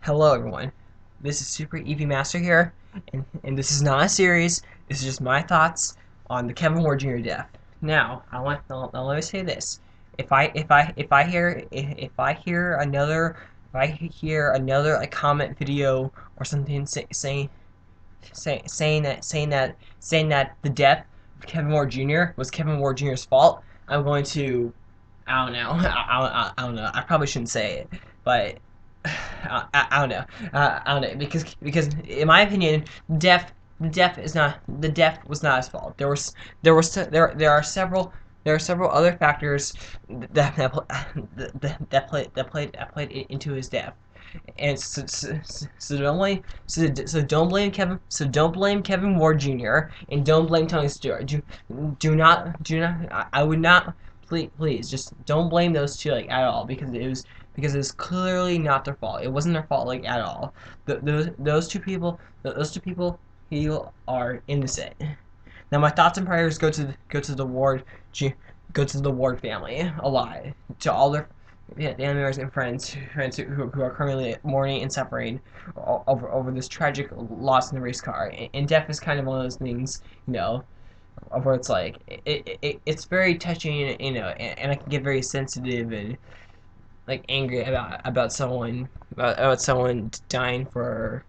Hello everyone, this is Super EV Master here, and this is not a series, this is just my thoughts on the Kevin Ward Jr. death. Now, let me say this. If I hear another like comment video or something saying that the death of Kevin Ward Jr. was Kevin Ward Jr.'s fault, I'm going to I don't know. I don't know. I probably shouldn't say it, but I don't know. I don't know because in my opinion, death is not the death was not his fault. There are several other factors that played into his death. And so don't blame Kevin Ward Jr. and don't blame Tony Stewart. Do not I would not please just don't blame those two like at all because it was clearly not their fault. It wasn't their fault like at all. Those two people he are innocent. Now my thoughts and prayers go to the Ward family a lot, to all their family members and friends who are currently mourning and suffering over this tragic loss in the race car. And death is kind of one of those things, where it's like it's very touching, and I can get very sensitive and like angry about someone dying for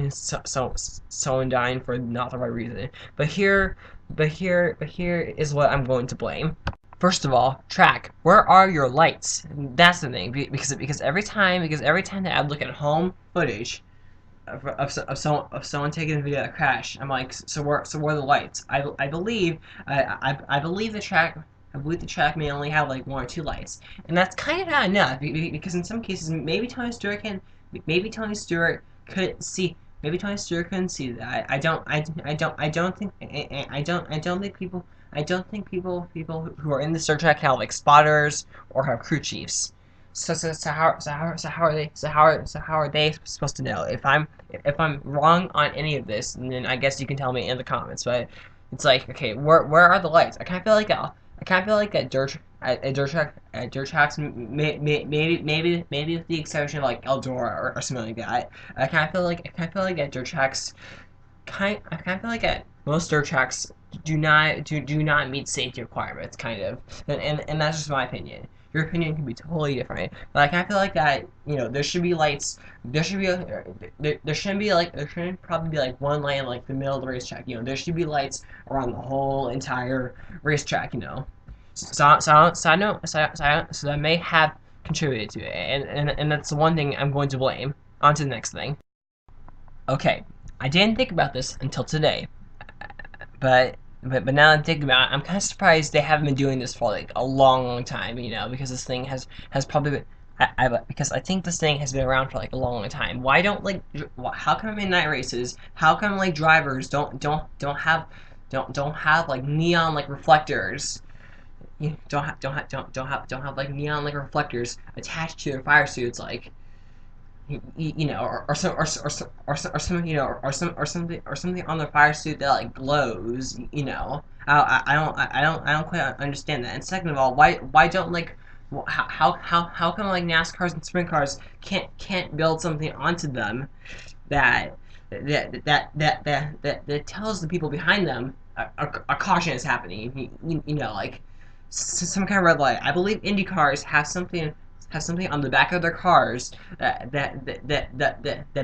someone dying for not the right reason. But here is what I'm going to blame. First of all, track. Where are your lights? That's the thing. Because every time that I look at home footage of someone taking a video of a crash, I'm like, so where are the lights? I believe the track may only have like one or two lights, and that's kind of not enough because in some cases maybe Tony Stewart couldn't see. Maybe Tony Stewart couldn't see that. I don't think people who are in the Star Trek have like spotters or have crew chiefs. So how are they supposed to know? If I'm wrong on any of this, then I guess you can tell me in the comments. But it's like, okay, where are the lights? I kind of feel like at dirt tracks, maybe with the exception of like Eldora or something like that. I kind of feel like at dirt tracks, I kind of feel like at most dirt tracks do not meet safety requirements, kind of, and that's just my opinion. Your opinion can be totally different, but I kind of feel like that. There should be lights. There shouldn't probably be like one light in like the middle of the racetrack. There should be lights around the whole entire racetrack. So that may have contributed to it, and that's the one thing I'm going to blame. On to the next thing. Okay, I didn't think about this until today, but now I'm thinking about it, I'm kind of surprised they haven't been doing this for like a long time, because this thing has probably been, because I think this thing has been around for like a long time. Why don't like how come in night races? How come like drivers don't have like neon like reflectors? Don't have like neon like reflectors attached to their fire suits, like or something on the fire suit that like glows. I don't quite understand that. And second of all, why don't like how come like NASCARs and sprint cars can't build something onto them that that tells the people behind them a caution is happening. Like some kind of red light. I believe Indy cars have something on the back of their cars that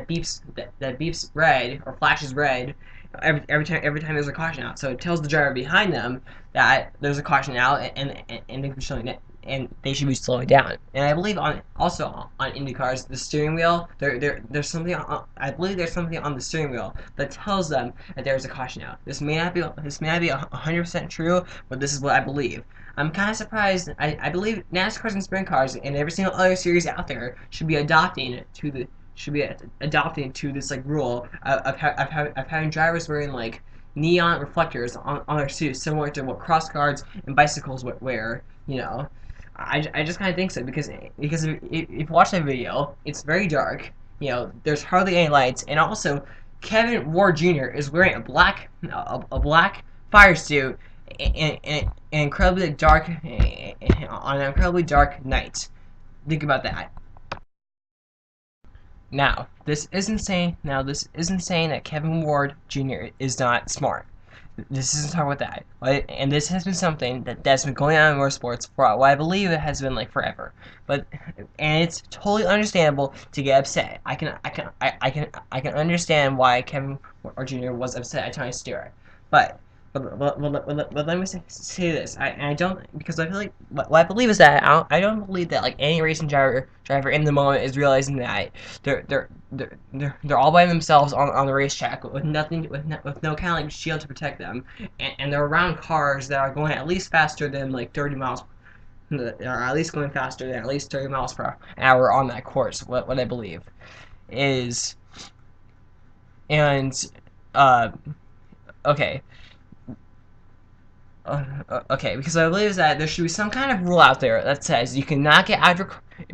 beeps red or flashes red every time there's a caution out. So it tells the driver behind them that there's a caution out, and they should be slowing down. And I believe also on Indy cars, the steering wheel there's something I believe there's something on the steering wheel that tells them that there's a caution out. This may not be 100% true, but this is what I believe. I'm kind of surprised. I believe NASCARs and sprint cars and every single other series out there should be adopting to this like rule of having drivers wearing like neon reflectors on their suits, similar to what cross guards and bicycles wear. I just kind of think so because if you watch that video, it's very dark. There's hardly any lights, and also Kevin Ward Jr. is wearing a black fire suit and incredibly dark on an incredibly dark night. Think about that. Now, this isn't saying that Kevin Ward Jr. is not smart. This isn't talking about that, right? And this has been something that's been going on in motorsports for what I believe it has been like forever. But and it's totally understandable to get upset. I can understand why Kevin or Jr. was upset at Tony Stewart. But but let me say this. I don't, because I feel like what I believe is that I don't believe that like any racing driver in the moment is realizing that they're all by themselves on the racetrack with nothing, with no kind of like shield to protect them, and they're around cars that are going at least faster than like 30 miles, or at least going faster than at least 30 miles per hour on that course. What I believe is, and uh okay. Okay, because I believe that there should be some kind of rule out there that says you cannot get out of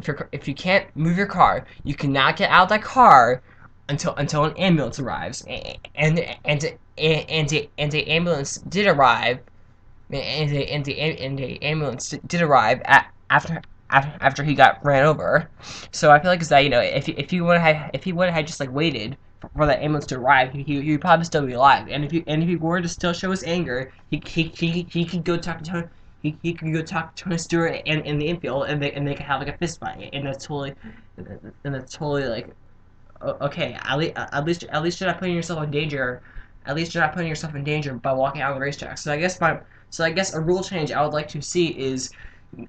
your, if you can't move your car, you cannot get out of that car until an ambulance arrives. And the ambulance did arrive, and the ambulance did arrive after he got ran over. So I feel like is that, if he would have just like waited for that ambulance to arrive, he would probably still be alive. And if he were to still show his anger, he could go talk to Tony. He could go talk to Tony Stewart in the infield, and they could have like a fist fight, and that's totally like okay. At least you're not putting yourself in danger. At least you're not putting yourself in danger by walking out on the racetrack. So I guess a rule change I would like to see is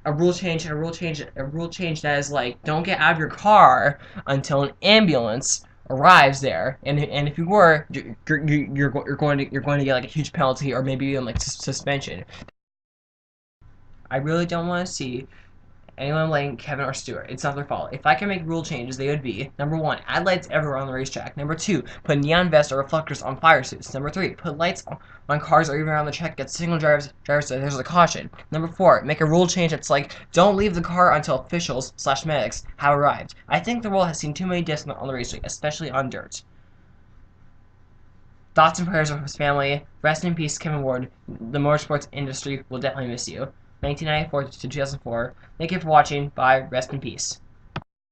a rule change that is like, don't get out of your car until an ambulance arrives there, and if you were, you're going to get like a huge penalty, or maybe even like suspension. I really don't want to see anyone blaming Kevin or Stewart. It's not their fault. If I can make rule changes, they would be: number one, add lights everywhere on the racetrack. Number two, put neon vests or reflectors on fire suits. Number three, put lights on cars or even around the track. Get signal drivers so there's a caution. Number four, make a rule change that's like, don't leave the car until officials/medics have arrived. I think the world has seen too many deaths on the racetrack, especially on dirt. Thoughts and prayers of his family. Rest in peace, Kevin Ward. The motorsports industry will definitely miss you. 1994 to 2004. Thank you for watching. Bye. Rest in peace.